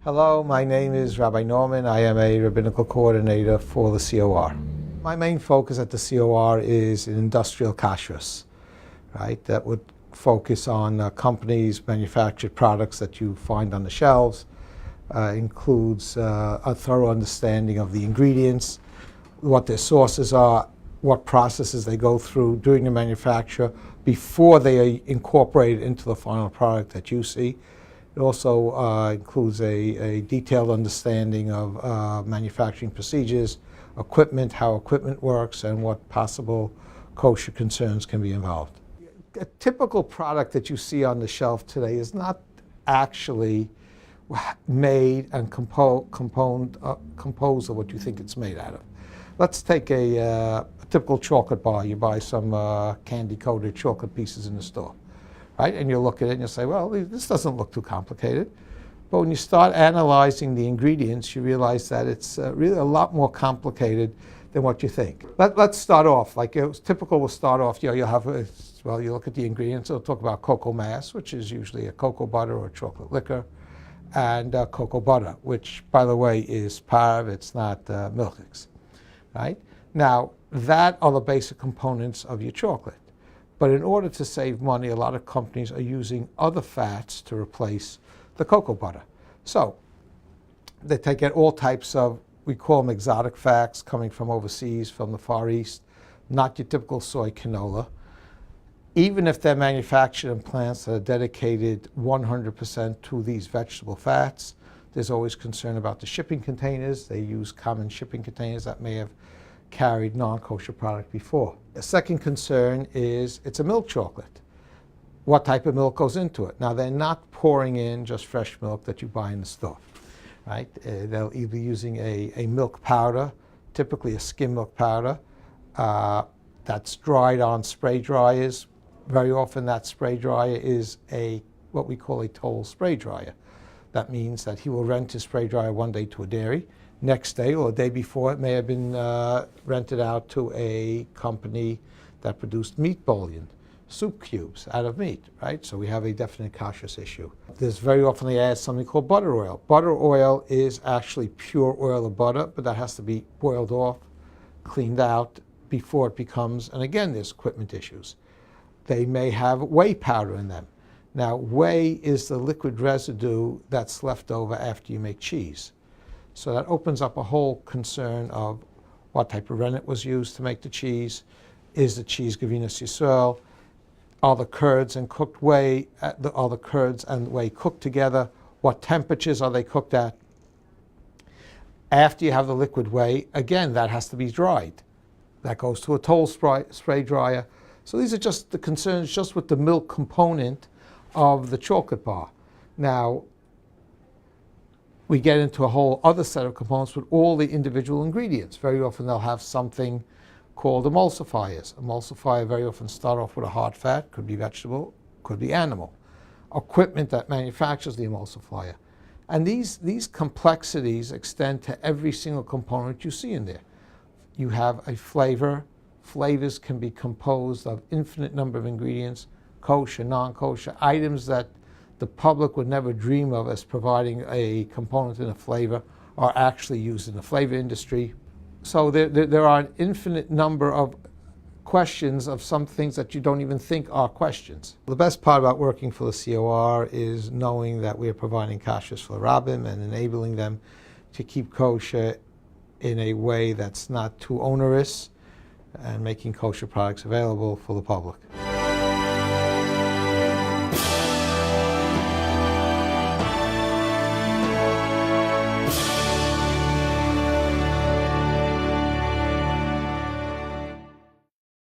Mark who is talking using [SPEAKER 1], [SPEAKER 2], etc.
[SPEAKER 1] Hello, my name is Rabbi Norman. I am a Rabbinical Coordinator for the COR. My main focus at the COR is in industrial kashrus, right? That would focus on companies, manufactured products that you find on the shelves. Includes a thorough understanding of the ingredients, what their sources are, what processes they go through during the manufacture before they are incorporated into the final product that you see. It also includes a detailed understanding of manufacturing procedures, equipment, how equipment works, and what possible kosher concerns can be involved. A typical product that you see on the shelf today is not actually made and composed of what you think it's made out of. Let's take a typical chocolate bar. You buy some candy-coated chocolate pieces in the store, right? And you look at it and you say, well, this doesn't look too complicated. But when you start analyzing the ingredients, you realize that it's really a lot more complicated than what you think. Let's start off, like typical will start off, you look at the ingredients, it'll talk about cocoa mass, which is usually a cocoa butter or chocolate liquor, and cocoa butter, which, by the way, is parve, it's not milkix, right? Now, that are the basic components of your chocolate. But in order to save money, a lot of companies are using other fats to replace the cocoa butter. So they take all types of, we call them exotic fats coming from overseas, from the Far East, not your typical soy canola. Even if they're manufactured in plants that are dedicated 100% to these vegetable fats, there's always concern about the shipping containers. They use common shipping containers that may have carried non-kosher product before. A second concern is it's a milk chocolate. What type of milk goes into it? Now, they're not pouring in just fresh milk that you buy in the store, right? They'll either be using a milk powder, typically a skim milk powder, that's dried on spray dryers. Very often that spray dryer is what we call a toll spray dryer. That means that he will rent his spray dryer one day to a dairy. Next day or the day before, it may have been rented out to a company that produced meat bouillon, soup cubes out of meat, right? So we have a definite kashrus issue. There's very often they add something called butter oil. Butter oil is actually pure oil of butter, but that has to be boiled off, cleaned out before it becomes, and again, there's equipment issues. They may have whey powder in them. Now, whey is the liquid residue that's left over after you make cheese. So that opens up a whole concern of what type of rennet was used to make the cheese. Is the cheese Gavinus Yisrael? Are the curds and cooked whey, are the curds and whey cooked together? What temperatures are they cooked at? After you have the liquid whey, again, that has to be dried. That goes to a toll spray dryer. So these are just the concerns just with the milk component of the chocolate bar. Now, we get into a whole other set of components with all the individual ingredients. Very often they'll have something called emulsifiers. Emulsifier very often start off with a hard fat, could be vegetable, could be animal. Equipment that manufactures the emulsifier. And these complexities extend to every single component you see in there. You have a flavor. Flavors can be composed of infinite number of ingredients, kosher, non-kosher, items that the public would never dream of as providing a component in a flavor are actually used in the flavor industry. So there are an infinite number of questions of some things that you don't even think are questions. The best part about working for the COR is knowing that we are providing kashrus for the rabbim and enabling them to keep kosher in a way that's not too onerous and making kosher products available for the public.